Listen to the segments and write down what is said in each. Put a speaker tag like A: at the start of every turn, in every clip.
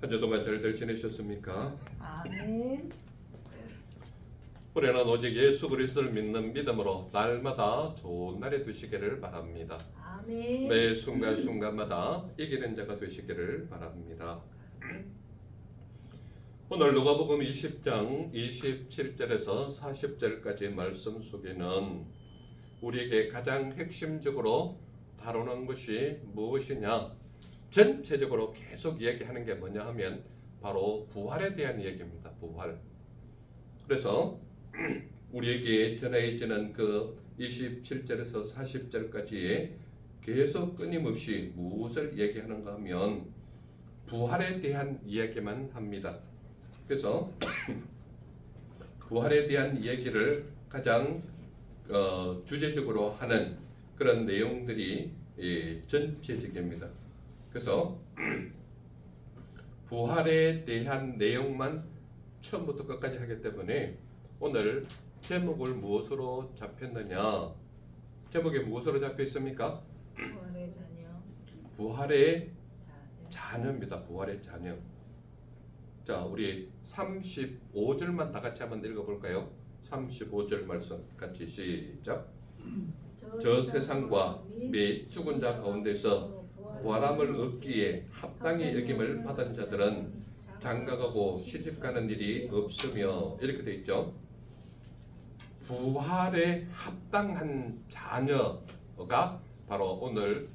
A: 한 주 동안 잘들 지내셨습니까?
B: 아멘.
A: 올해는 오직 예수 그리스도를 믿는 믿음으로 날마다 좋은 날이 되시기를 바랍니다.
B: 아멘.
A: 매 순간순간마다 이기는 자가 되시기를 바랍니다. 오늘 누가복음 20장 27절에서 40절까지 말씀 속에는 우리에게 가장 핵심적으로 다루는 것이 무엇이냐? 전체적으로 계속 얘기하는 게 뭐냐 하면 바로 부활에 대한 얘기입니다. 부활. 그래서 우리에게 전해지는 그 27절에서 40절까지의 계속 끊임없이 무엇을 얘기하는가 하면 부활에 대한 이야기만 합니다. 그래서 부활에 대한 얘기를 가장 주제적으로 하는 그런 내용들이 전체적입니다. 그래서 부활에 대한 내용만 처음부터 끝까지 하기 때문에 오늘 제목을 무엇으로 잡혔느냐? 제목이 무엇으로 잡혀 있습니까?
B: 부활의 자녀.
A: 부활의 자녀입니다. 부활의 자녀. 자, 우리 35절만 다 같이 한번 읽어볼까요? 35절 말씀 같이 시작. 저 세상과 및 죽은 자 가운데서 부활함을 얻기에 합당히 여김을 받은 자들은 장가가고 시집가는 일이 없으며 이렇게 되어 있죠. 부활에 합당한 자녀가 바로 오늘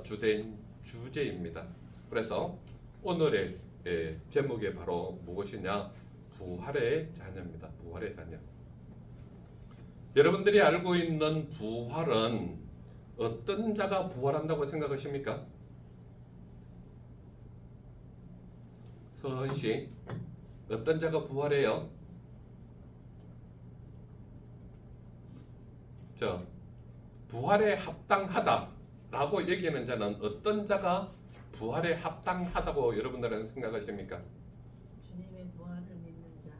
A: 주된 주제입니다. 그래서 오늘의 제목이 바로 무엇이냐? 부활의 자녀입니다. 부활의 자녀. 여러분들이 알고 있는 부활은 어떤 자가 부활한다고 생각하십니까? 서은씨, 어떤 자가 부활해요? 자, 부활에 합당하다라고 얘기하는 자는 어떤 자가 부활에 합당하다고 여러분들은 생각하십니까?
B: 주님의 부활을 믿는 자.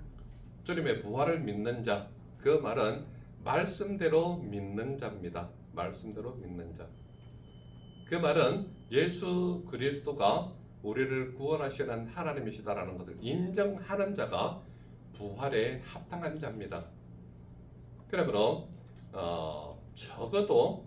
A: 주님의 부활을 믿는 자. 그 말은 말씀대로 믿는 자입니다. 말씀대로 믿는 자. 그 말은 예수 그리스도가 우리를 구원하시는 하나님이시다라는 것을 인정하는 자가 부활에 합당한 자입니다. 그러므로 적어도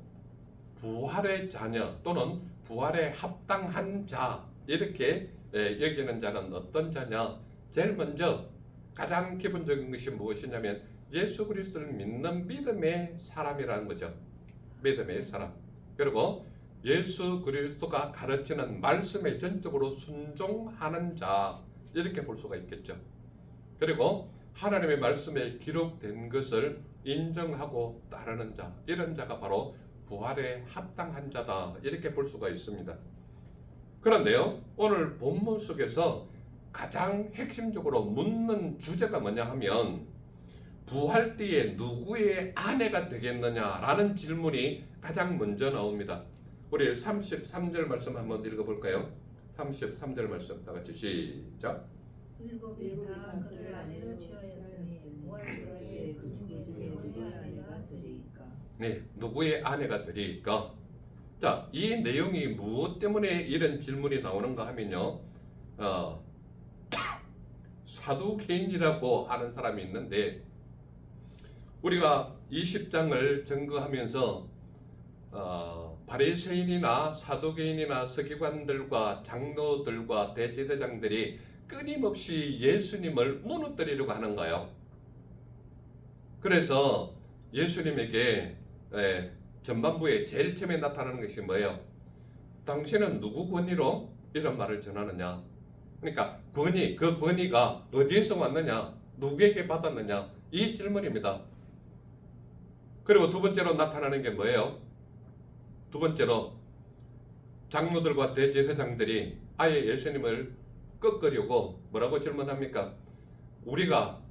A: 부활의 자녀 또는 부활에 합당한 자 이렇게 여기는 자는 어떤 자냐? 제일 먼저 가장 기본적인 것이 무엇이냐면 예수 그리스도를 믿는 믿음의 사람이라는 거죠. 믿음의 사람. 그리고 예수 그리스도가 가르치는 말씀에 전적으로 순종하는 자 이렇게 볼 수가 있겠죠. 그리고 하나님의 말씀에 기록된 것을 인정하고 따르는 자 이런 자가 바로 부활에 합당한 자다 이렇게 볼 수가 있습니다. 그런데요, 오늘 본문 속에서 가장 핵심적으로 묻는 주제가 뭐냐 하면 부활 뒤에 누구의 아내가 되겠느냐라는 질문이 가장 먼저 나옵니다. 우리 33절 말씀 한번 읽어볼까요? 33절 말씀 다 같이 시작.
B: 일곱이 다 그를 아내로 취하였으니 부활 때에 그 중에 누구의 아내가 되리이까?
A: 네, 누구의 아내가 되리이까? 자, 이 내용이 무엇 때문에 이런 질문이 나오는가 하면요, 사두개인이라고 하는 사람이 있는데 우리가 20장을 증거하면서 바리새인이나 사두개인이나 서기관들과 장로들과 대제사장들이 끊임없이 예수님을 무너뜨리려고 하는 거예요. 그래서 예수님에게 전반부에 제일 처음에 나타나는 것이 뭐예요? 당신은 누구 권위로 이런 말을 전하느냐? 그러니까 권위, 그 권위가 어디에서 왔느냐? 누구에게 받았느냐? 이 질문입니다. 그리고 두 번째로 나타나는 게 뭐예요? 두 번째로 장로들과 대제사장들이 아예 예수님을 꺾으려고 뭐라고 질문합니까? 우리가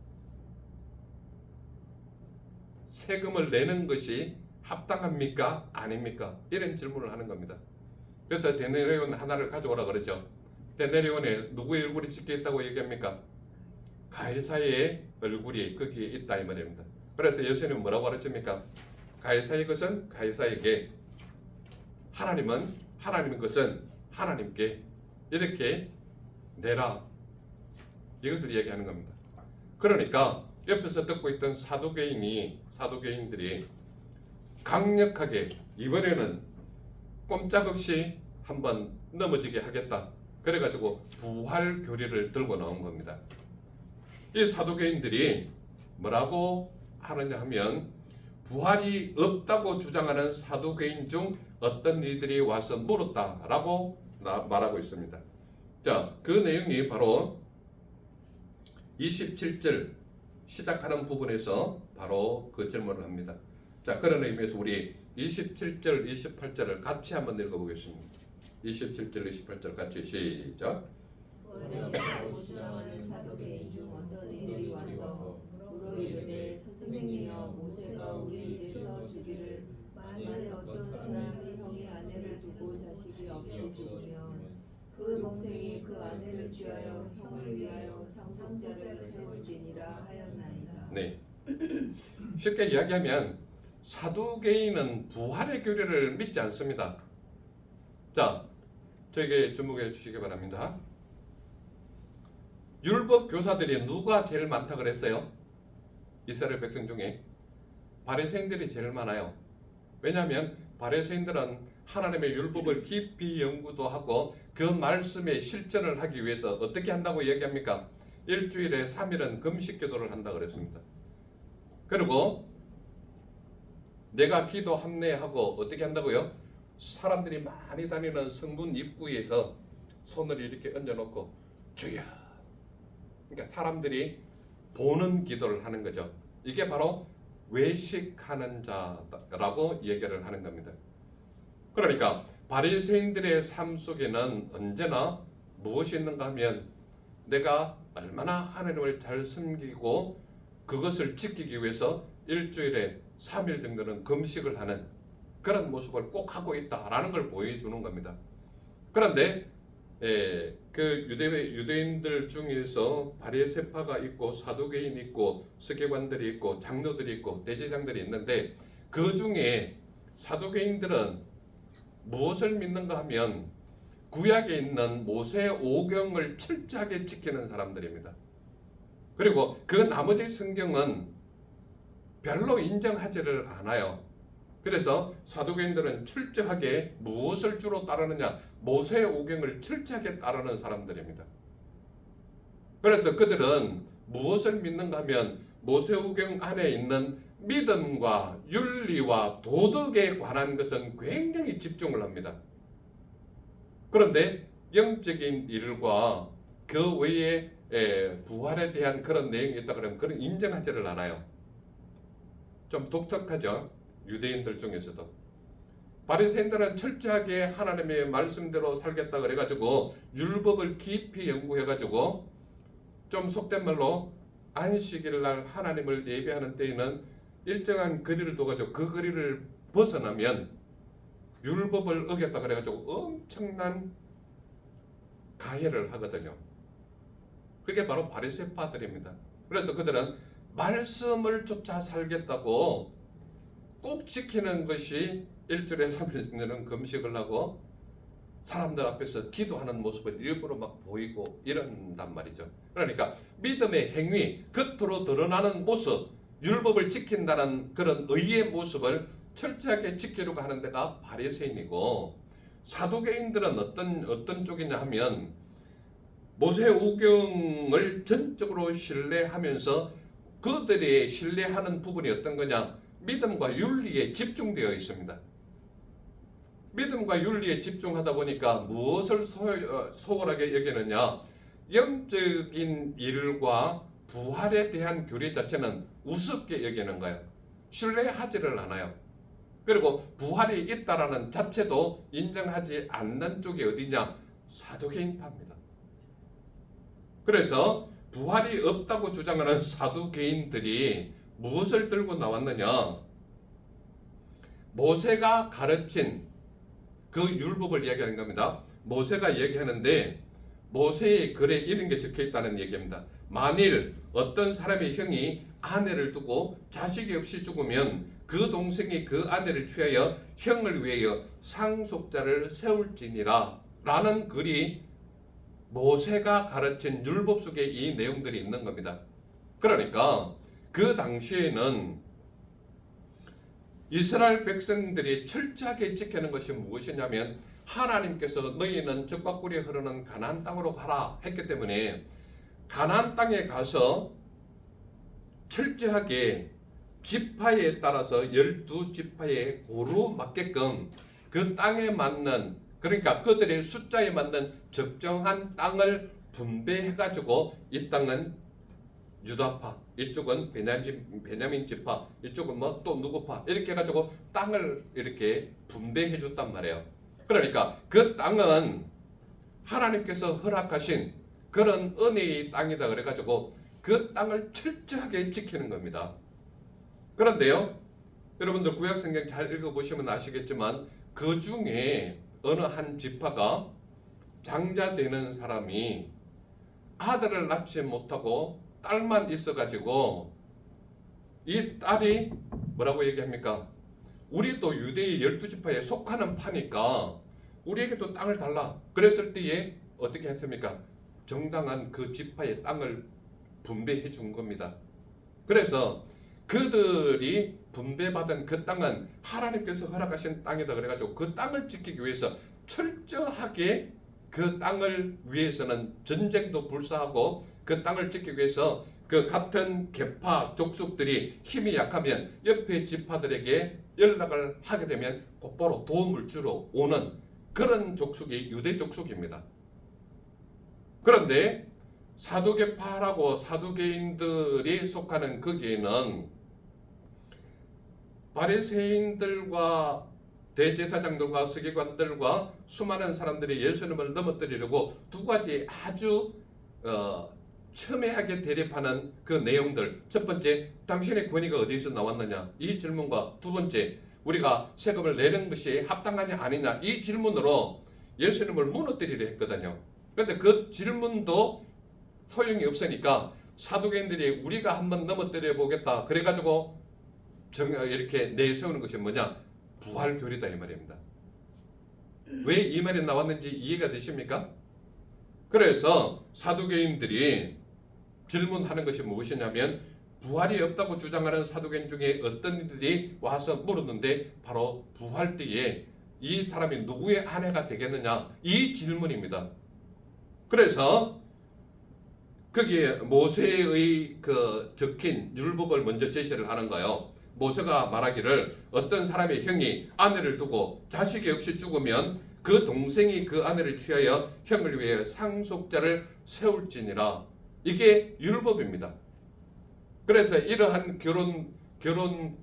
A: 세금을 내는 것이 합당합니까? 아닙니까? 이런 질문을 하는 겁니다. 그래서 데나리온 하나를 가져오라 그러죠. 데나리온에 누구의 얼굴이 찍혀 있다고 얘기합니까? 가이사의 얼굴이 거기에 있다 이 말입니다. 그래서 예수님은 뭐라고 가르칩니까? 가이사의 것은 가이사에게, 하나님의 것은 하나님께 이렇게 내라 이것을 이야기하는 겁니다. 그러니까 옆에서 듣고 있던 사두개인들이 강력하게 이번에는 꼼짝없이 한번 넘어지게 하겠다. 그래가지고 부활 교리를 들고 나온 겁니다. 이 사두개인들이 뭐라고 하느냐 하면 부활이 없다고 주장하는 사두개인 중 어떤 이들이 와서 물었다라고 말하고 있습니다. 자, 그 내용이 바로 27절 시작하는 부분에서 바로 그 질문을 합니다. 자, 그런 의미에서 우리 27절, 28절을 같이 한번 읽어보겠습니다. 27절, 28절 같이 시작.
B: 부활이라고 주장하는 사도개인 중 어떤 이들이 와서 물어 이르되 선생님이여 모세가 우리에게서 주기를 만일 어떤 사람이 형이 아내를 두고 자식이 없이 죽으면 그 동생이 그 아내를 취하여 형을 위하여 상속자를 세울지니라 하였나이다.
A: 네. 쉽게 이야기하면 사두개인은 부활의 교리를 믿지 않습니다. 자, 저에게 주목해 주시기 바랍니다. 율법 교사들이 누가 제일 많다 그랬어요? 이스라엘 백성 중에 바리새인들이 제일 많아요. 왜냐하면 바리새인들은 하나님의 율법을 깊이 연구도 하고 그 말씀에 실천을 하기 위해서 어떻게 한다고 얘기합니까? 일주일에 3일은 금식 기도를 한다 그랬습니다. 그리고 내가 기도 합례하고 어떻게 한다고요? 사람들이 많이 다니는 성문 입구에서 손을 이렇게 얹어놓고 주여, 그러니까 사람들이 보는 기도를 하는 거죠. 이게 바로 외식하는 자라고 얘기를 하는 겁니다. 그러니까 바리새인들의 삶 속에는 언제나 무엇이 있는가 하면 내가 얼마나 하나님을 잘 섬기고 그것을 지키기 위해서 일주일에 3일 정도는 금식을 하는 그런 모습을 꼭 하고 있다라는 걸 보여주는 겁니다. 그런데 그 유대인들 중에서 바리새파가 있고 사두개인이 있고 서기관들이 있고 장로들이 있고 대제사장들이 있는데 그 중에 사두개인들은 무엇을 믿는가 하면 구약에 있는 모세 오경을 철저하게 지키는 사람들입니다. 그리고 그 나머지 성경은 별로 인정하지를 않아요. 그래서 사두개인들은 철저하게 무엇을 주로 따르느냐? 모세 오경을 철저하게 따르는 사람들입니다. 그래서 그들은 무엇을 믿는가 하면 모세 오경 안에 있는 믿음과 윤리와 도덕에 관한 것은 굉장히 집중을 합니다. 그런데 영적인 일과 그 외에 부활에 대한 그런 내용이 있다 그러면 그런 인정하지를 않아요. 좀 독특하죠? 유대인들 중에서도. 바리새인들은 철저하게 하나님의 말씀대로 살겠다 그래가지고 율법을 깊이 연구해가지고 좀 속된 말로 안식일 날 하나님을 예배하는 때에는 일정한 거리를 둬가지고 그 거리를 벗어나면 율법을 어겼다 그래가지고 엄청난 가해를 하거든요. 그게 바로 바리새파들입니다. 그래서 그들은 말씀을 쫓아 살겠다고 꼭 지키는 것이 일주일에 3일 정도는 금식을 하고 사람들 앞에서 기도하는 모습을 일부러 막 보이고 이런단 말이죠. 그러니까 믿음의 행위, 겉으로 드러나는 모습, 율법을 지킨다는 그런 의의 모습을 철저하게 지키려고 하는 데가 바리새인이고, 사두개인들은 어떤 쪽이냐 하면 모세 오경을 전적으로 신뢰하면서 그들이 신뢰하는 부분이 어떤 거냐? 믿음과 윤리에 집중되어 있습니다. 믿음과 윤리에 집중하다 보니까 무엇을 소홀하게 여기느냐? 영적인 일과 부활에 대한 교리 자체는 우습게 여기는 거예요. 신뢰하지를 않아요. 그리고 부활이 있다라는 자체도 인정하지 않는 쪽이 어디냐? 사두개인파입니다. 그래서 부활이 없다고 주장하는 사두개인들이 무엇을 들고 나왔느냐? 모세가 가르친 그 율법을 이야기하는 겁니다. 모세가 얘기하는데 모세의 글에 이런 게 적혀 있다는 얘기입니다. 만일 어떤 사람의 형이 아내를 두고 자식이 없이 죽으면 그 동생이 그 아내를 취하여 형을 위하여 상속자를 세울지니라 라는 글이 모세가 가르친 율법 속에 이 내용들이 있는 겁니다. 그러니까 그 당시에는 이스라엘 백성들이 철저하게 지키는 것이 무엇이냐면 하나님께서 너희는 젖과 꿀이 흐르는 가나안 땅으로 가라 했기 때문에 가나안 땅에 가서 철저하게 지파에 따라서 12지파에 고루 맞게끔 그 땅에 맞는, 그러니까 그들의 숫자에 맞는 적정한 땅을 분배해가지고 이 땅은 유다파, 이쪽은 베냐민 지파, 이쪽은 뭐 또 누구파 이렇게 해가지고 땅을 이렇게 분배해 줬단 말이에요. 그러니까 그 땅은 하나님께서 허락하신 그런 은혜의 땅이다 그래가지고 그 땅을 철저하게 지키는 겁니다. 그런데요, 여러분들 구약성경 잘 읽어보시면 아시겠지만 그 중에 어느 한 지파가 장자 되는 사람이 아들을 낳지 못하고 딸만 있어가지고 이 딸이 뭐라고 얘기합니까? 우리도 유대의 12지파에 속하는 파니까 우리에게도 땅을 달라. 그랬을 때에 어떻게 했습니까? 정당한 그 지파의 땅을 분배해 준 겁니다. 그래서 그들이 분배받은 그 땅은 하나님께서 허락하신 땅이다 그래가지고 그 땅을 지키기 위해서 철저하게 그 땅을 위해서는 전쟁도 불사하고 그 땅을 지키기 위해서 그 같은 계파 족속들이 힘이 약하면 옆에 지파들에게 연락을 하게 되면 곧바로 도움을 주러 오는 그런 족속이 유대 족속입니다. 그런데 사두개파라고 사두개인들이 속하는 거기에는 바리새인들과 대제사장들과 서기관들과 수많은 사람들이 예수님을 넘어뜨리려고 두 가지 아주 첨예하게 대립하는 그 내용들. 첫 번째, 당신의 권위가 어디서 나왔느냐 이 질문과 두 번째, 우리가 세금을 내는 것이 합당하냐 아니냐 이 질문으로 예수님을 무너뜨리려 했거든요. 그런데 그 질문도 소용이 없으니까 사두개인들이 우리가 한번 넘어뜨려 보겠다 그래가지고 이렇게 내세우는 것이 뭐냐? 부활교리다 이 말입니다. 왜 이 말이 나왔는지 이해가 되십니까? 그래서 사두개인들이 질문하는 것이 무엇이냐면 부활이 없다고 주장하는 사두개인 중에 어떤 이들이 와서 물었는데 바로 부활 때에 이 사람이 누구의 아내가 되겠느냐 이 질문입니다. 그래서 거기에 모세의 그 적힌 율법을 먼저 제시를 하는 거예요. 모세가 말하기를 어떤 사람의 형이 아내를 두고 자식이 없이 죽으면 그 동생이 그 아내를 취하여 형을 위해 상속자를 세울지니라. 이게 율법입니다. 그래서 이러한 결혼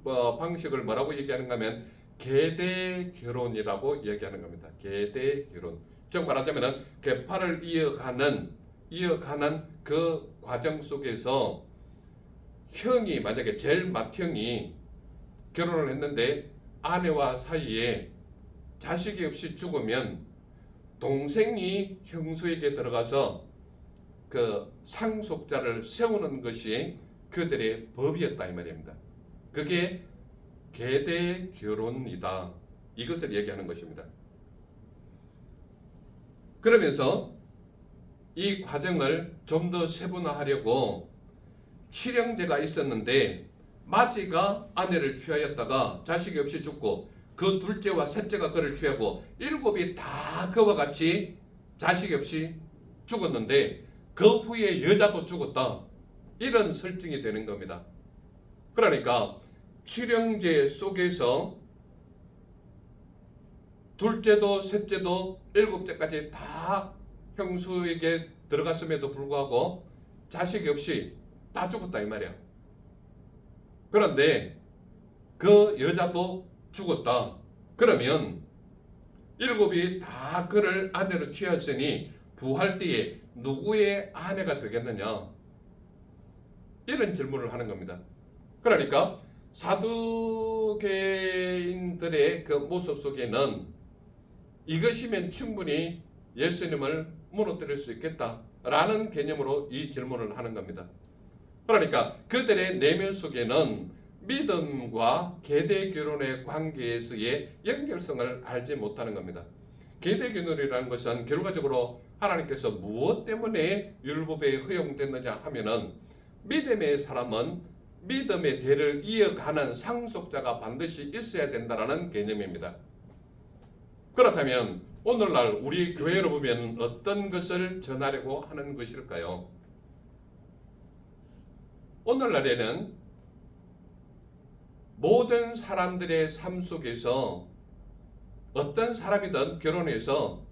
A: 방식을 뭐라고 얘기하는가 하면 계대 결혼이라고 얘기하는 겁니다. 계대 결혼. 즉 말하자면 계파를 이어가는 그 과정 속에서 형이 만약에 제일 맏형이 결혼을 했는데 아내와 사이에 자식이 없이 죽으면 동생이 형수에게 들어가서 그 상속자를 세우는 것이 그들의 법이었다 이 말입니다. 그게 계대 결혼이다. 이것을 얘기하는 것입니다. 그러면서 이 과정을 좀 더 세분화하려고 칠형제가 있었는데 마지가 아내를 취하였다가 자식이 없이 죽고 그 둘째와 셋째가 그를 취하고 일곱이 다 그와 같이 자식이 없이 죽었는데 그 후에 여자도 죽었다. 이런 설정이 되는 겁니다. 그러니까 칠형제 속에서 둘째도 셋째도 일곱째까지 다 형수에게 들어갔음에도 불구하고 자식이 없이 다 죽었다 이 말이야. 그런데 그 여자도 죽었다. 그러면 일곱이 다 그를 아내로 취하였으니 부활 때에 누구의 아내가 되겠느냐? 이런 질문을 하는 겁니다. 그러니까 사두개인들의 그 모습 속에는 이것이면 충분히 예수님을 무너뜨릴 수 있겠다라는 개념으로 이 질문을 하는 겁니다. 그러니까 그들의 내면 속에는 믿음과 계대 결혼의 관계에서의 연결성을 알지 못하는 겁니다. 계대 결혼이라는 것은 결과적으로 하나님께서 무엇 때문에 율법에 허용됐느냐 하면은 믿음의 사람은 믿음의 대를 이어가는 상속자가 반드시 있어야 된다는 개념입니다. 그렇다면 오늘날 우리 교회로 보면 어떤 것을 전하려고 하는 것일까요? 오늘날에는 모든 사람들의 삶 속에서 어떤 사람이든 결혼해서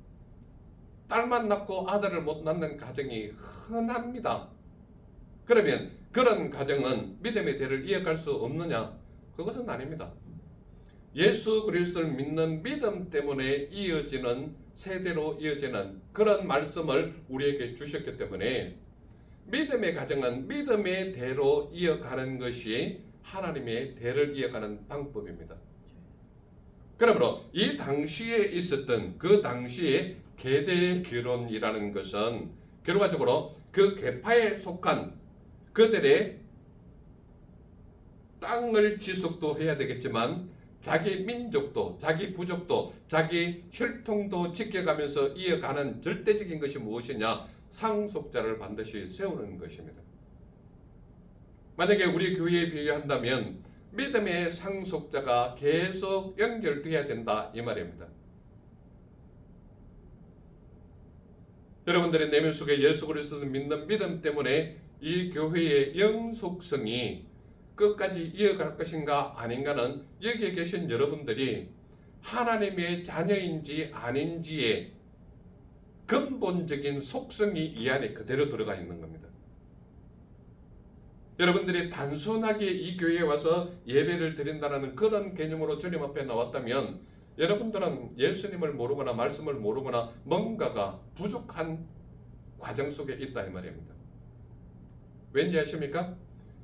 A: 딸만 낳고 아들을 못 낳는 가정이 흔합니다. 그러면 그런 가정은 믿음의 대를 이어갈 수 없느냐? 그것은 아닙니다. 예수 그리스도를 믿는 믿음 때문에 이어지는, 세대로 이어지는 그런 말씀을 우리에게 주셨기 때문에 믿음의 가정은 믿음의 대로 이어가는 것이 하나님의 대를 이어가는 방법입니다. 그러므로 이 당시에 있었던 그 당시의 계대 결혼이라는 것은 결과적으로 그 계파에 속한 그들의 땅을 지속도 해야 되겠지만 자기 민족도, 자기 부족도, 자기 혈통도 지켜가면서 이어가는 절대적인 것이 무엇이냐? 상속자를 반드시 세우는 것입니다. 만약에 우리 교회에 비유한다면 믿음의 상속자가 계속 연결되어야 된다 이 말입니다. 여러분들의 내면 속에 예수 그리스도를 믿는 믿음 때문에 이 교회의 영속성이 끝까지 이어갈 것인가 아닌가는 여기에 계신 여러분들이 하나님의 자녀인지 아닌지의 근본적인 속성이 이 안에 그대로 들어가 있는 겁니다. 여러분들이 단순하게 이 교회에 와서 예배를 드린다는 그런 개념으로 주님 앞에 나왔다면 여러분들은 예수님을 모르거나 말씀을 모르거나 뭔가가 부족한 과정 속에 있다 이 말입니다. 왠지 아십니까?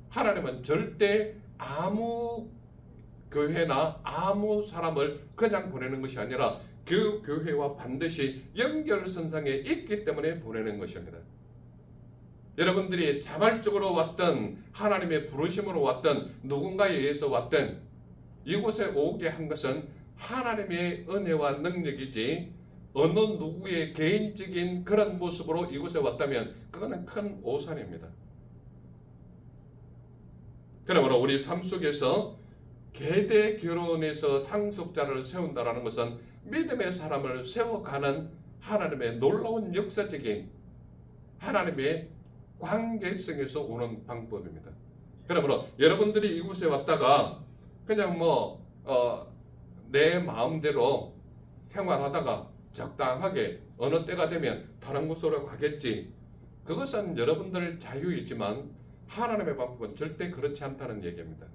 A: 하나님은 절대 아무 교회나 아무 사람을 그냥 보내는 것이 아니라 그 교회와 반드시 연결선상에 있기 때문에 보내는 것입니다. 여러분들이 자발적으로 왔던 하나님의 부르심으로 왔던 누군가에 의해서 왔던 이곳에 오게 한 것은 하나님의 은혜와 능력이지 어느 누구의 개인적인 그런 모습으로 이곳에 왔다면 그거는 큰 오산입니다. 그러므로 우리 삶 속에서 계대 결혼에서 상속자를 세운다는 것은 믿음의 사람을 세워가는 하나님의 놀라운 역사적인 하나님의 관계성에서 오는 방법입니다. 그러므로 여러분들이 이곳에 왔다가 그냥 내 마음대로 생활하다가 적당하게 어느 때가 되면 다른 곳으로 가겠지. 그것은 여러분들 자유이지만 하나님의 방법은 절대 그렇지 않다는 얘기입니다.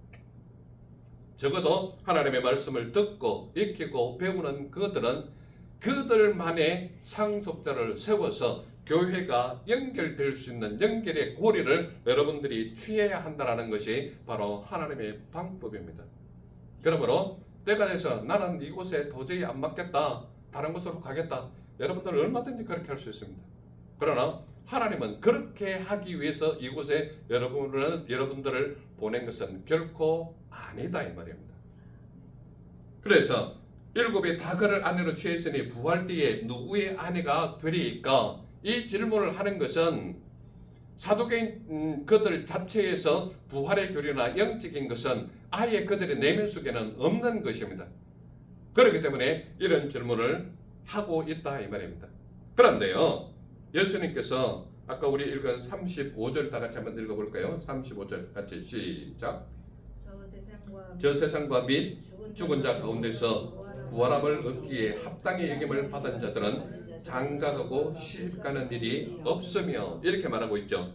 A: 적어도 하나님의 말씀을 듣고 익히고 배우는 그들은 그들만의 상속자를 세워서 교회가 연결될 수 있는 연결의 고리를 여러분들이 취해야 한다는 것이 바로 하나님의 방법입니다. 그러므로 때가 돼서 나는 이곳에 도저히 안 맞겠다, 다른 곳으로 가겠다, 여러분들 얼마든지 그렇게 할 수 있습니다. 그러나 하나님은 그렇게 하기 위해서 이곳에 여러분들을 보낸 것은 결코 아니다 이 말입니다. 그래서 일곱이 다 그를 아내로 취했으니 부활 뒤에 누구의 아내가 되리이까? 이 질문을 하는 것은 사도계인 그들 자체에서 부활의 교리나 영적인 것은 아예 그들의 내면 속에는 없는 것입니다. 그렇기 때문에 이런 질문을 하고 있다 이 말입니다. 그런데요, 예수님께서 아까 우리 읽은 35절 다 같이 한번 읽어볼까요? 35절 같이 시작. 저 세상과 및 죽은 자 가운데서 부활함을 얻기에 합당히 여김을 받은 자들은 장가가고 시집가는 일이 없으며 이렇게 말하고 있죠.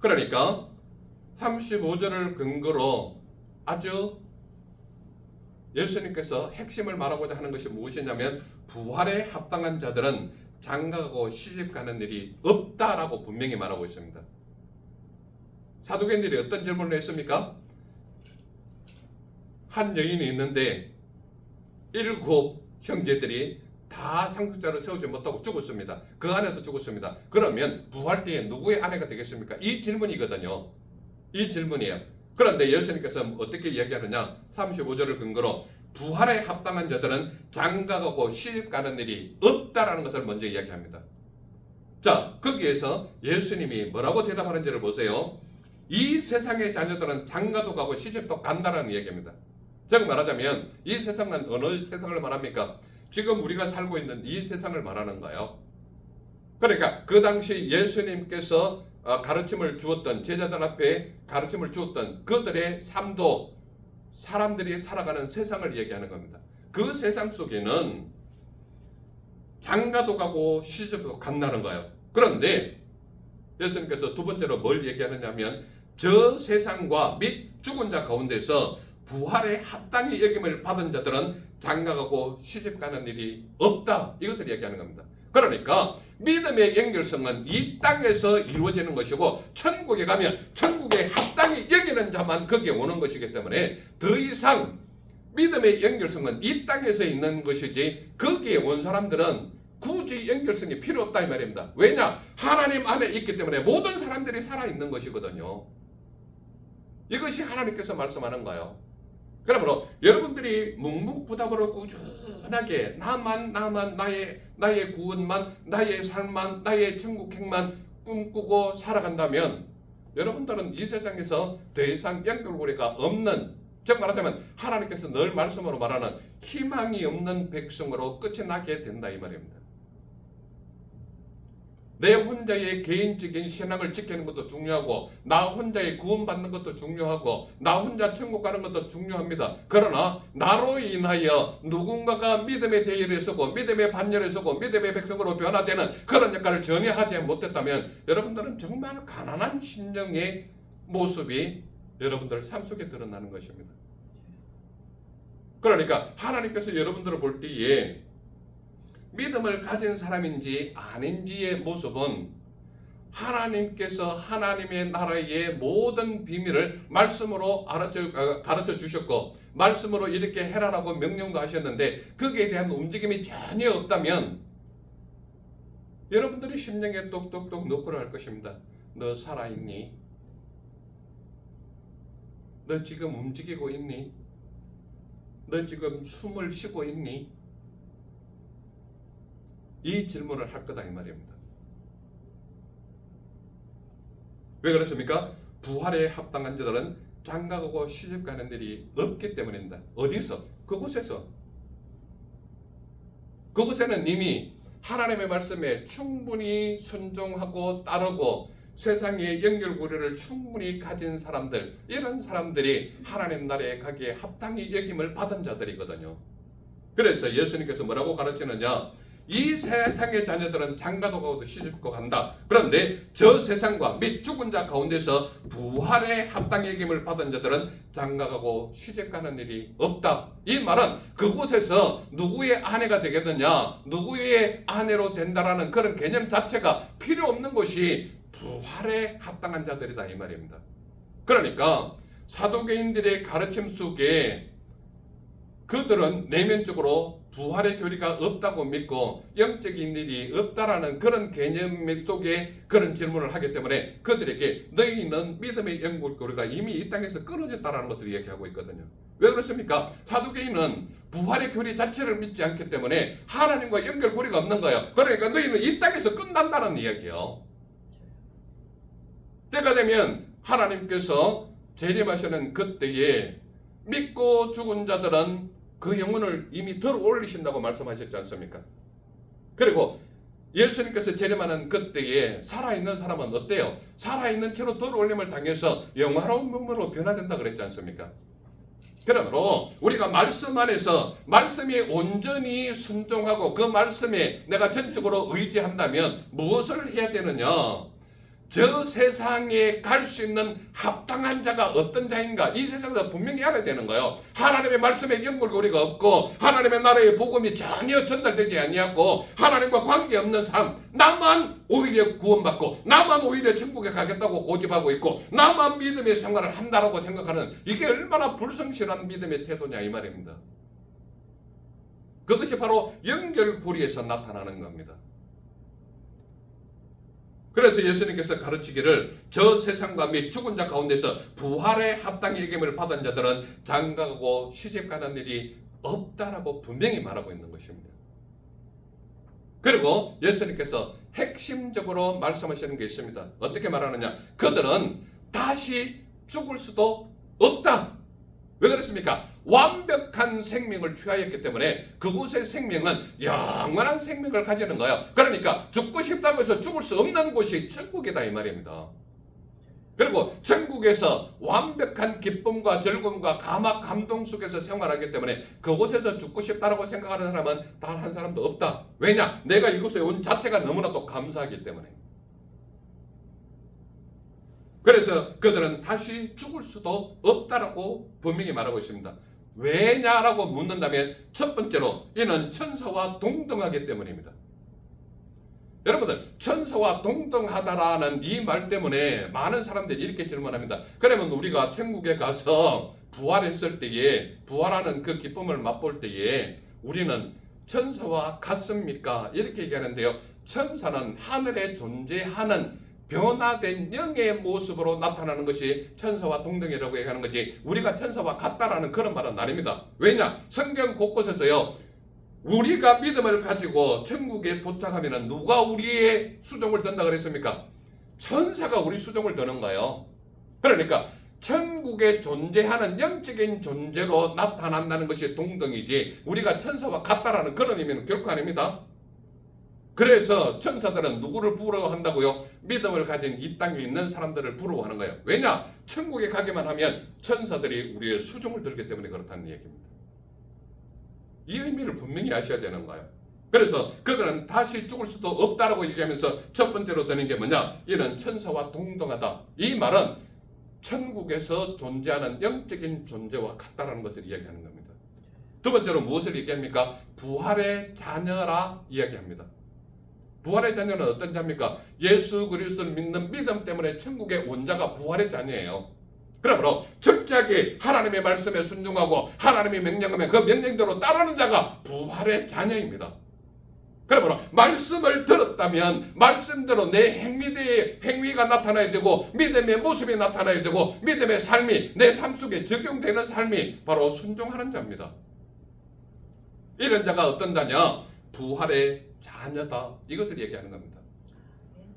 A: 그러니까 35절을 근거로 아주 예수님께서 핵심을 말하고자 하는 것이 무엇이냐면 부활에 합당한 자들은 장가가고 시집가는 일이 없다라고 분명히 말하고 있습니다. 사도계인들이 어떤 질문을 했습니까? 한 여인이 있는데 7 형제들이 다 상속자를 세우지 못하고 죽었습니다. 그 아내도 죽었습니다. 그러면 부활 뒤에 누구의 아내가 되겠습니까? 이 질문이거든요. 이 질문이에요. 그런데 예수님께서 어떻게 이야기하느냐? 35절을 근거로 부활에 합당한 자들은 장가가고 시집가는 일이 없다라는 것을 먼저 이야기합니다. 자, 거기에서 예수님이 뭐라고 대답하는지를 보세요. 이 세상의 자녀들은 장가도 가고 시집도 간다라는 얘기입니다. 즉 말하자면 이 세상은 어느 세상을 말합니까? 지금 우리가 살고 있는 이 세상을 말하는 거예요. 그러니까 그 당시 예수님께서 가르침을 주었던, 제자들 앞에 가르침을 주었던 그들의 삶도 사람들이 살아가는 세상을 얘기하는 겁니다. 그 세상 속에는 장가도 가고 시집도 간다는 거예요. 그런데 예수님께서 두 번째로 뭘 얘기하느냐면 저 세상과 및 죽은 자 가운데서 부활의 합당히 여김을 받은 자들은 장가가고 시집가는 일이 없다. 이것을 얘기하는 겁니다. 그러니까 믿음의 연결성은 이 땅에서 이루어지는 것이고 천국에 가면 천국에 합당히 여기는 자만 거기에 오는 것이기 때문에 더 이상 믿음의 연결성은 이 땅에서 있는 것이지 거기에 온 사람들은 굳이 연결성이 필요 없다 이 말입니다. 왜냐? 하나님 안에 있기 때문에 모든 사람들이 살아있는 것이거든요. 이것이 하나님께서 말씀하는 거예요. 그러므로 여러분들이 묵묵부답으로 꾸준하게 나만 나의 구원만, 나의 삶만, 나의 천국행만 꿈꾸고 살아간다면 여러분들은 이 세상에서 더 이상 연결고리가 없는, 즉 말하자면 하나님께서 늘 말씀으로 말하는 희망이 없는 백성으로 끝이 나게 된다 이 말입니다. 내 혼자의 개인적인 신앙을 지키는 것도 중요하고 나 혼자의 구원받는 것도 중요하고 나 혼자 천국 가는 것도 중요합니다. 그러나 나로 인하여 누군가가 믿음의 대열에 서고 믿음의 반열에 서고 믿음의 백성으로 변화되는 그런 역할을 전혀 하지 못했다면 여러분들은 정말 가난한 심령의 모습이 여러분들 삶 속에 드러나는 것입니다. 그러니까 하나님께서 여러분들을 볼 때에 믿음을 가진 사람인지 아닌지의 모습은 하나님께서 하나님의 나라의 모든 비밀을 말씀으로 가르쳐 주셨고 말씀으로 이렇게 해라라고 명령도 하셨는데 거기에 대한 움직임이 전혀 없다면 여러분들이 심령에 똑똑똑 노크를 할 것입니다. 너 살아있니? 너 지금 움직이고 있니? 너 지금 숨을 쉬고 있니? 이 질문을 할 거다 이 말입니다. 왜 그렇습니까? 부활에 합당한 자들은 장가가고 시집가는 일이 없기 때문입니다. 어디서? 그곳에는 이미 하나님의 말씀에 충분히 순종하고 따르고 세상의 연결고리를 충분히 가진 사람들, 이런 사람들이 하나님 나라에 가기에 합당히 여김을 받은 자들이거든요. 그래서 예수님께서 뭐라고 가르치느냐? 이 세상의 자녀들은 장가도 가고 시집도 간다. 그런데 저 세상과 및 죽은 자 가운데서 부활의 합당 여김을 받은 자들은 장가가고 시집가는 일이 없다. 이 말은 그곳에서 누구의 아내가 되겠느냐, 누구의 아내로 된다라는 그런 개념 자체가 필요 없는 것이 부활에 합당한 자들이다 이 말입니다. 그러니까 사도계인들의 가르침 속에 그들은 내면적으로 부활의 교리가 없다고 믿고 영적인 일이 없다라는 그런 개념 속에 그런 질문을 하기 때문에 그들에게 너희는 믿음의 연결고리가 이미 이 땅에서 끊어졌다라는 것을 얘기하고 있거든요. 왜 그렇습니까? 사두개인은 부활의 교리 자체를 믿지 않기 때문에 하나님과 연결고리가 없는 거예요. 그러니까 너희는 이 땅에서 끝난다는 이야기예요. 때가 되면 하나님께서 재림하시는 그때에 믿고 죽은 자들은 그 영혼을 이미 들어 올리신다고 말씀하셨지 않습니까? 그리고 예수님께서 재림하는 그때에 살아있는 사람은 어때요? 살아있는 채로 들어 올림을 당해서 영화로운 몸으로 변화된다 그랬지 않습니까? 그러므로 우리가 말씀 안에서 말씀이 온전히 순종하고 그 말씀에 내가 전적으로 의지한다면 무엇을 해야 되느냐? 저 세상에 갈 수 있는 합당한 자가 어떤 자인가 이 세상에서 분명히 알아야 되는 거예요. 하나님의 말씀에 연결고리가 없고 하나님의 나라의 복음이 전혀 전달되지 아니하고 하나님과 관계없는 삶, 나만 오히려 구원받고 나만 오히려 천국에 가겠다고 고집하고 있고 나만 믿음의 생활을 한다라고 생각하는 이게 얼마나 불성실한 믿음의 태도냐 이 말입니다. 그것이 바로 연결고리에서 나타나는 겁니다. 그래서 예수님께서 가르치기를 저 세상과 및 죽은 자 가운데서 부활의 합당의 여김을 받은 자들은 장가가고 시집가는 일이 없다라고 분명히 말하고 있는 것입니다. 그리고 예수님께서 핵심적으로 말씀하시는 게 있습니다. 어떻게 말하느냐? 그들은 다시 죽을 수도 없다. 왜 그렇습니까? 완벽한 생명을 취하였기 때문에 그곳의 생명은 영원한 생명을 가지는 거예요. 그러니까 죽고 싶다고 해서 죽을 수 없는 곳이 천국이다 이 말입니다. 그리고 천국에서 완벽한 기쁨과 즐거움과 감동 속에서 생활하기 때문에 그곳에서 죽고 싶다라고 생각하는 사람은 단 한 사람도 없다. 왜냐? 내가 이곳에 온 자체가 너무나도 감사하기 때문에. 그래서 그들은 다시 죽을 수도 없다라고 분명히 말하고 있습니다. 왜냐라고 묻는다면 첫 번째로 이는 천사와 동등하기 때문입니다. 여러분들, 천사와 동등하다라는 이 말 때문에 많은 사람들이 이렇게 질문합니다. 그러면 우리가 천국에 가서 부활했을 때에, 부활하는 그 기쁨을 맛볼 때에 우리는 천사와 같습니까? 이렇게 얘기하는데요. 천사는 하늘에 존재하는 변화된 영의 모습으로 나타나는 것이 천사와 동등이라고 얘기하는 거지, 우리가 천사와 같다라는 그런 말은 아닙니다. 왜냐? 성경 곳곳에서요, 우리가 믿음을 가지고 천국에 도착하면 누가 우리의 수종을 든다 그랬습니까? 천사가 우리 수종을 드는 거예요. 그러니까 천국에 존재하는 영적인 존재로 나타난다는 것이 동등이지, 우리가 천사와 같다라는 그런 의미는 결코 아닙니다. 그래서 천사들은 누구를 부러워한다고요? 믿음을 가진 이 땅에 있는 사람들을 부러워하는 거예요. 왜냐? 천국에 가기만 하면 천사들이 우리의 수종을 들기 때문에 그렇다는 얘기입니다. 이 의미를 분명히 아셔야 되는 거예요. 그래서 그들은 다시 죽을 수도 없다라고 얘기하면서 첫 번째로 드는 게 뭐냐? 이는 천사와 동등하다. 이 말은 천국에서 존재하는 영적인 존재와 같다라는 것을 이야기하는 겁니다. 두 번째로 무엇을 얘기합니까? 부활의 자녀라 이야기합니다. 부활의 자녀는 어떤 자입니까? 예수 그리스도를 믿는 믿음 때문에 천국에 온 자가 부활의 자녀예요. 그러므로 철저하게 하나님의 말씀에 순종하고 하나님의 명령하면 그 명령대로 따르는 자가 부활의 자녀입니다. 그러므로 말씀을 들었다면 말씀대로 내 행위가 나타나야 되고 믿음의 모습이 나타나야 되고 믿음의 삶이 내 삶 속에 적용되는 삶이 바로 순종하는 자입니다. 이런 자가 어떤 자냐? 부활의 자녀다. 이것을 얘기하는 겁니다.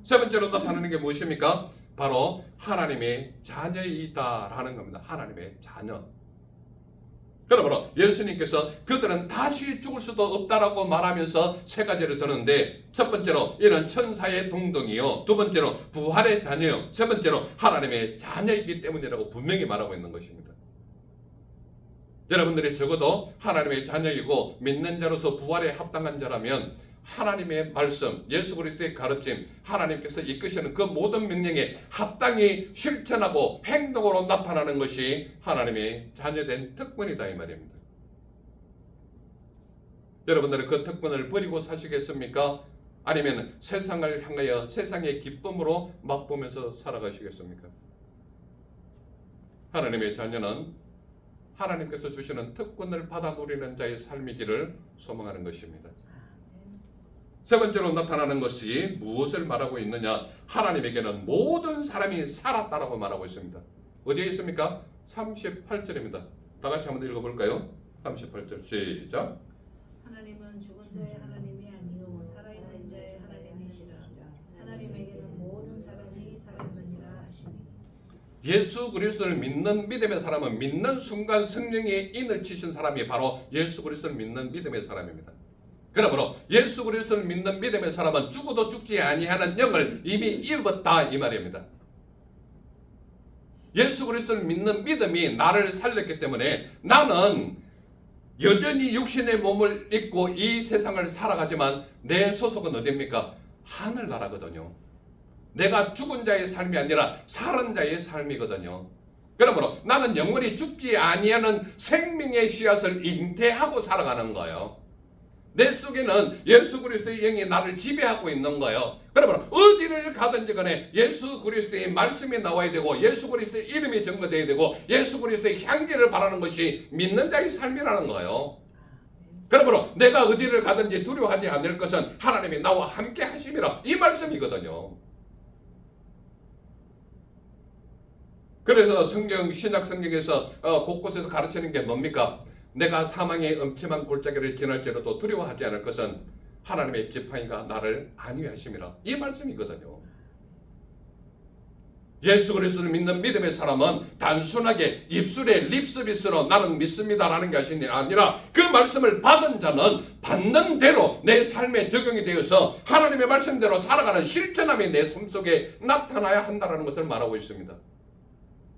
A: 세 번째로 나타나는 게 무엇입니까? 바로 하나님의 자녀이다라는 겁니다. 하나님의 자녀. 그러므로 예수님께서 그들은 다시 죽을 수도 없다라고 말하면서 세 가지를 드는데, 첫 번째로 이는 천사의 동등이요, 두 번째로 부활의 자녀요, 세 번째로 하나님의 자녀이기 때문이라고 분명히 말하고 있는 것입니다. 여러분들이 적어도 하나님의 자녀이고 믿는 자로서 부활에 합당한 자라면 하나님의 말씀, 예수 그리스도의 가르침, 하나님께서 이끄시는 그 모든 명령에 합당히 실천하고 행동으로 나타나는 것이 하나님의 자녀된 특권이다 이 말입니다. 여러분들은 그 특권을 버리고 사시겠습니까? 아니면 세상을 향하여 세상의 기쁨으로 맛보면서 살아가시겠습니까? 하나님의 자녀는 하나님께서 주시는 특권을 받아 누리는 자의 삶이기를 소망하는 것입니다. 세 번째로 나타나는 것이 무엇을 말하고 있느냐? 하나님에게는 모든 사람이 살았다라고 말하고 있습니다. 어디에 있습니까? 38절입니다. 다 같이 한번 읽어볼까요? 38절 시작.
B: 하나님은 죽은 자의 하나님이 아니요 살아있는 자의 하나님이시라. 하나님에게는 모든 사람이 살았느니라 하시니.
A: 예수 그리스도를 믿는 믿음의 사람은 믿는 순간 성령의 인을 치신 사람이 바로 예수 그리스도를 믿는 믿음의 사람입니다. 그러므로 예수 그리스도를 믿는 믿음의 사람은 죽어도 죽지 아니하는 영을 이미 입었다 이 말입니다. 예수 그리스도를 믿는 믿음이 나를 살렸기 때문에 나는 여전히 육신의 몸을 입고 이 세상을 살아가지만 내 소속은 어디입니까? 하늘나라거든요. 내가 죽은 자의 삶이 아니라 살은 자의 삶이거든요. 그러므로 나는 영원히 죽지 아니하는 생명의 씨앗을 잉태하고 살아가는 거예요. 내 속에는 예수 그리스도의 영이 나를 지배하고 있는 거예요. 그러면 어디를 가든지 간에 예수 그리스도의 말씀이 나와야 되고 예수 그리스도의 이름이 증거되어야 되고 예수 그리스도의 향기를 바라는 것이 믿는 자의 삶이라는 거예요. 그러므로 내가 어디를 가든지 두려워하지 않을 것은 하나님이 나와 함께 하심이라 이 말씀이거든요. 그래서 신약 성경에서 곳곳에서 가르치는 게 뭡니까? 내가 사망의 엄침한 골짜기를 지날지라도 두려워하지 않을 것은 하나님의 지팡이가 나를 안위하심이라. 이 말씀이거든요. 예수 그리스도를 믿는 믿음의 사람은 단순하게 입술의 립서비스로 나는 믿습니다라는 것이 아니라 그 말씀을 받은 자는 받는 대로 내 삶에 적용이 되어서 하나님의 말씀대로 살아가는 실천함이 내 삶 속에 나타나야 한다는 것을 말하고 있습니다.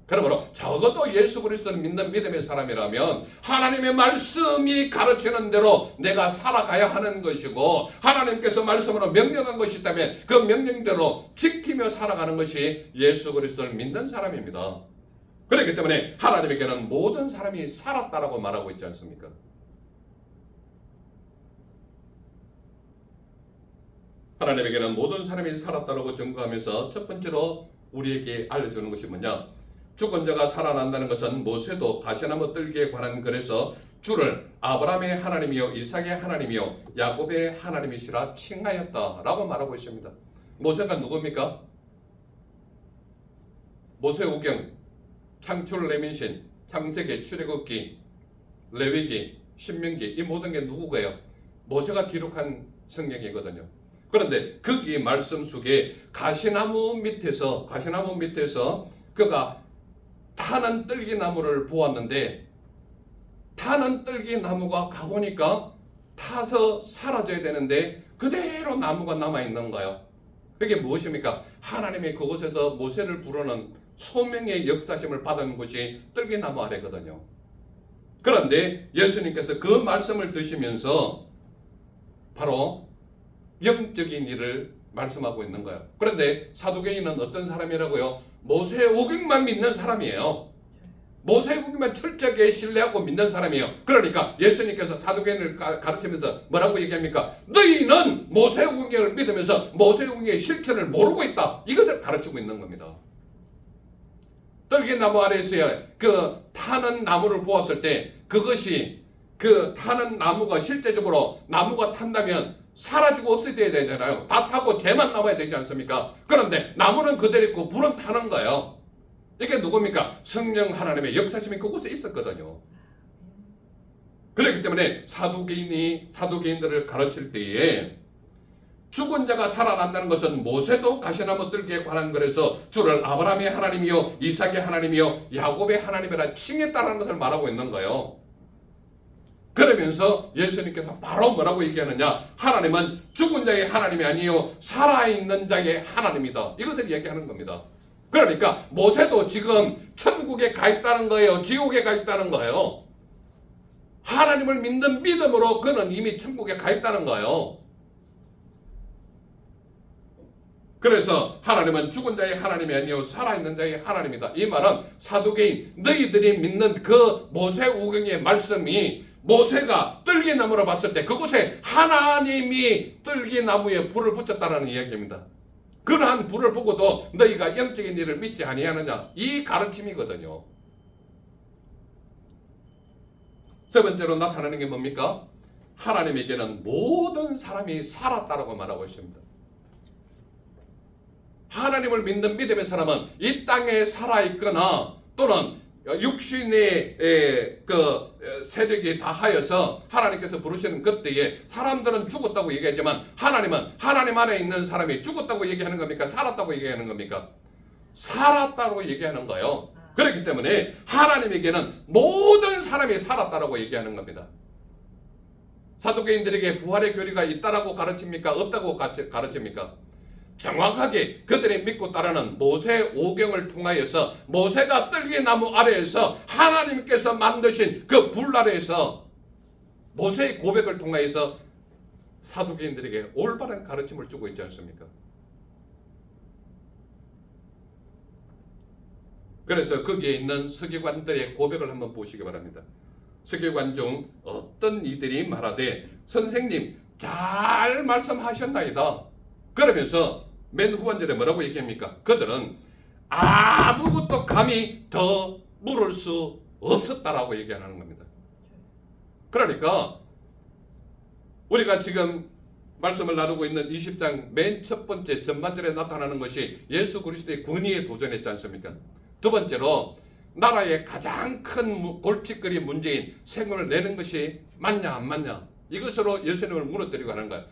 A: 그러므로 적어도 예수 그리스도를 믿는 믿음의 사람이라면 하나님의 말씀이 가르치는 대로 내가 살아가야 하는 것이고, 하나님께서 말씀으로 명령한 것이 있다면 그 명령대로 지키며 살아가는 것이 예수 그리스도를 믿는 사람입니다. 그렇기 때문에 하나님에게는 모든 사람이 살았다라고 말하고 있지 않습니까? 하나님에게는 모든 사람이 살았다라고 증거하면서 첫 번째로 우리에게 알려주는 것이 뭐냐? 죽은 자가 살아난다는 것은 모세도 가시나무 뜰기에 관한 글에서 주를 아브라함의 하나님이요 이삭의 하나님이요 야곱의 하나님이시라 칭하였다라고 말하고 있습니다. 모세가 누굽니까? 모세오경, 창출 레민신, 창세기, 출애굽기, 레위기, 신명기, 이 모든 게 누구예요? 모세가 기록한 성경이거든요. 그런데 거기 말씀 속에 가시나무 밑에서 그가 타는 뜰기나무를 보았는데, 타는 뜰기나무가 가보니까 타서 사라져야 되는데 그대로 나무가 남아있는 거예요. 그게 무엇입니까? 하나님이 그곳에서 모세를 부르는 소명의 역사심을 받은 곳이 뜰기나무 아래거든요. 그런데 예수님께서 그 말씀을 드시면서 바로 영적인 일을 말씀하고 있는 거예요. 그런데 사두개인은 어떤 사람이라고요? 모세오경만 믿는 사람이에요. 모세오경만 철저하게 신뢰하고 믿는 사람이에요. 그러니까 예수님께서 사두개인을 가르치면서 뭐라고 얘기합니까? 너희는 모세오경을 믿으면서 모세오경의 실천을 모르고 있다. 이것을 가르치고 있는 겁니다. 뜰기나무 아래에서 그 타는 나무를 보았을 때 그것이 그 타는 나무가 실제적으로 나무가 탄다면 사라지고 없어져야 되잖아요. 다 타고 재만 남아야 되지 않습니까? 그런데 나무는 그대로 있고 불은 타는 거예요. 이게 누굽니까? 성령 하나님의 역사심이 그곳에 있었거든요. 그렇기 때문에 사두개인들을 가르칠 때에 죽은 자가 살아난다는 것은 모세도 가시나무 뜰기에 관한 글에서 주를 아브라함의 하나님이요 이삭의 하나님이요 야곱의 하나님이라 칭했다는 것을 말하고 있는 거예요. 그러면서 예수님께서 바로 뭐라고 얘기하느냐? 하나님은 죽은 자의 하나님이 아니요 살아있는 자의 하나님이다. 이것을 얘기하는 겁니다. 그러니까 모세도 지금 천국에 가 있다는 거예요? 지옥에 가 있다는 거예요? 하나님을 믿는 믿음으로 그는 이미 천국에 가 있다는 거예요. 그래서 하나님은 죽은 자의 하나님이 아니요 살아있는 자의 하나님이다. 이 말은 사두개인 너희들이 믿는 그 모세오경의 말씀이 모세가 뜰기나무를 봤을 때 그곳에 하나님이 뜰기나무에 불을 붙였다는 이야기입니다. 그러한 불을 보고도 너희가 영적인 일을 믿지 아니하느냐, 이 가르침이거든요. 세 번째로 나타나는 게 뭡니까? 하나님에게는 모든 사람이 살았다라고 말하고 있습니다. 하나님을 믿는 믿음의 사람은 이 땅에 살아있거나 또는 육신의 그 세력이 다하여서 하나님께서 부르시는 그때에 사람들은 죽었다고 얘기하지만 하나님은 하나님 안에 있는 사람이 죽었다고 얘기하는 겁니까? 살았다고 얘기하는 겁니까? 살았다고 얘기하는 거예요. 그렇기 때문에 하나님에게는 모든 사람이 살았다라고 얘기하는 겁니다. 사두개인들에게 부활의 교리가 있다라고 가르칩니까? 없다고 가르칩니까? 정확하게 그들이 믿고 따르는 모세오경을 통하여서 모세가 뜰기나무 아래에서 하나님께서 만드신 그 불 아래에서 모세의 고백을 통하여서 사두개인들에게 올바른 가르침을 주고 있지 않습니까? 그래서 거기에 있는 서기관들의 고백을 한번 보시기 바랍니다. 서기관 중 어떤 이들이 말하되 선생님 잘 말씀하셨나이다. 그러면서 맨 후반절에 뭐라고 얘기합니까? 그들은 아무것도 감히 더 물을 수 없었다라고 얘기하는 겁니다. 그러니까 우리가 지금 말씀을 나누고 있는 20장 맨 첫 번째 전반절에 나타나는 것이 예수 그리스도의 권위에 도전했지 않습니까? 두 번째로 나라의 가장 큰 골칫거리 문제인 생명을 내는 것이 맞냐 안 맞냐, 이것으로 예수님을 무너뜨리고 하는 거예요.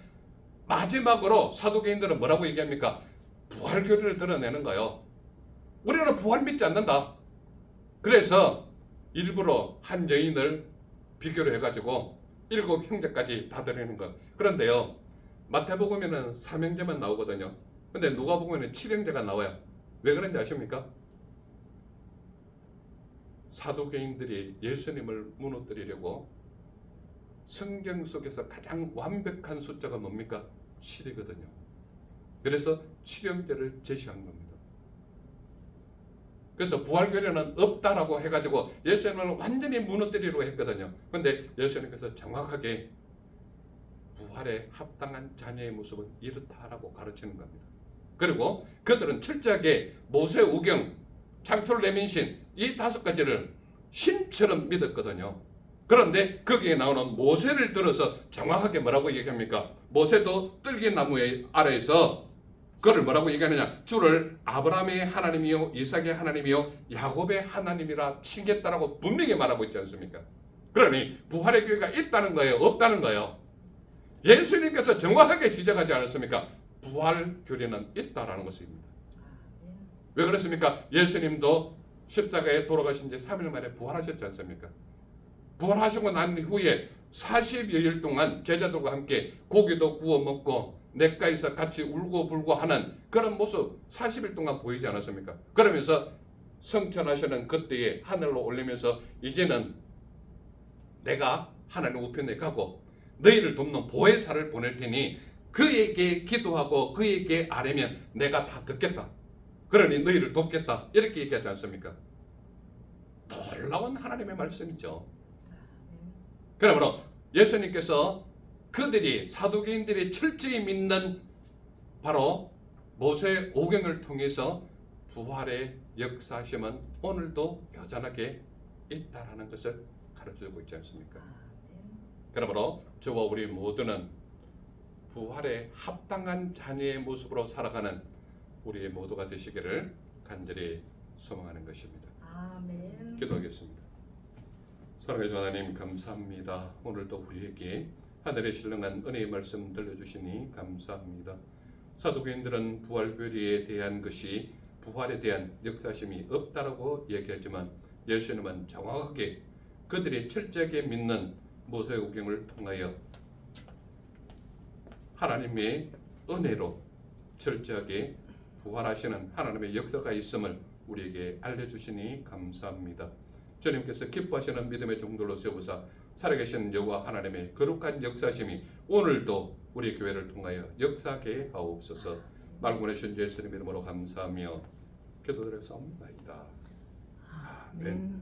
A: 마지막으로 사도계인들은 뭐라고 얘기합니까? 부활교리를 드러내는 거예요. 우리는 부활 믿지 않는다. 그래서 일부러 한 여인을 비교로 해가지고 7 형제까지 다 드리는 것. 그런데요, 마태복음에는 3형제만 나오거든요. 근데 누가복음에는 7형제가 나와요. 왜 그런지 아십니까? 사도계인들이 예수님을 무너뜨리려고 성경 속에서 가장 완벽한 숫자가 뭡니까? 7이거든요. 그래서 7형제를 제시한 겁니다. 그래서 부활교리는 없다라고 해가지고 예수님을 완전히 무너뜨리려고 했거든요. 그런데 예수님께서 정확하게 부활에 합당한 자녀의 모습은 이렇다라고 가르치는 겁니다. 그리고 그들은 철저하게 모세 우경, 창출 레민신 이 5가지를 신처럼 믿었거든요. 그런데 거기에 나오는 모세를 들어서 정확하게 뭐라고 얘기합니까? 모세도 뜰기나무의 아래에서 그를 뭐라고 얘기하느냐? 주를 아브라함의 하나님이요 이삭의 하나님이요 야곱의 하나님이라 칭했다라고 분명히 말하고 있지 않습니까? 그러니 부활의 교회가 있다는 거예요? 없다는 거예요? 예수님께서 정확하게 지적하지 않았습니까? 부활 교리는 있다라는 것입니다. 왜 그렇습니까? 예수님도 십자가에 돌아가신 지 3일 만에 부활하셨지 않습니까? 부활하시고 난 후에 40여일 동안 제자들과 함께 고기도 구워 먹고 냇가에서 같이 울고불고 하는 그런 모습 40일 동안 보이지 않았습니까? 그러면서 성천하시는 그때에 하늘로 올리면서 이제는 내가 하나님 우편에 가고 너희를 돕는 보혜사를 보낼 테니 그에게 기도하고 그에게 아뢰면 내가 다 듣겠다. 그러니 너희를 돕겠다. 이렇게 얘기하지 않습니까? 놀라운 하나님의 말씀이죠. 그러므로 예수님께서 그들이 사도계인들이 철저히 믿는 바로 모세 오경을 통해서 부활의 역사심은 오늘도 여전하게 있다라는 것을 가르쳐주고 있지 않습니까? 그러므로 저와 우리 모두는 부활에 합당한 자녀의 모습으로 살아가는 우리 모두가 되시기를 간절히 소망하는 것입니다.
B: 아멘.
A: 기도하겠습니다. 사랑의 주 하나님 감사합니다. 오늘도 우리에게 하늘의 신령한 은혜의 말씀 들려주시니 감사합니다. 사도교인들은 부활교리에 대한 것이 부활에 대한 역사심이 없다라고 얘기하지만 예수님은 정확하게 그들이 철저하게 믿는 모세오경을 통하여 하나님의 은혜로 철저하게 부활하시는 하나님의 역사가 있음을 우리에게 알려주시니 감사합니다. 주님께서 기뻐하시는 믿음의 종들로 세우사 살아계신 여호와 하나님의 거룩한 역사심이 오늘도 우리 교회를 통하여 역사하게 하옵소서. 말 보내신 예수님 이름으로 감사하며 기도드렸사옵나이다. 아멘.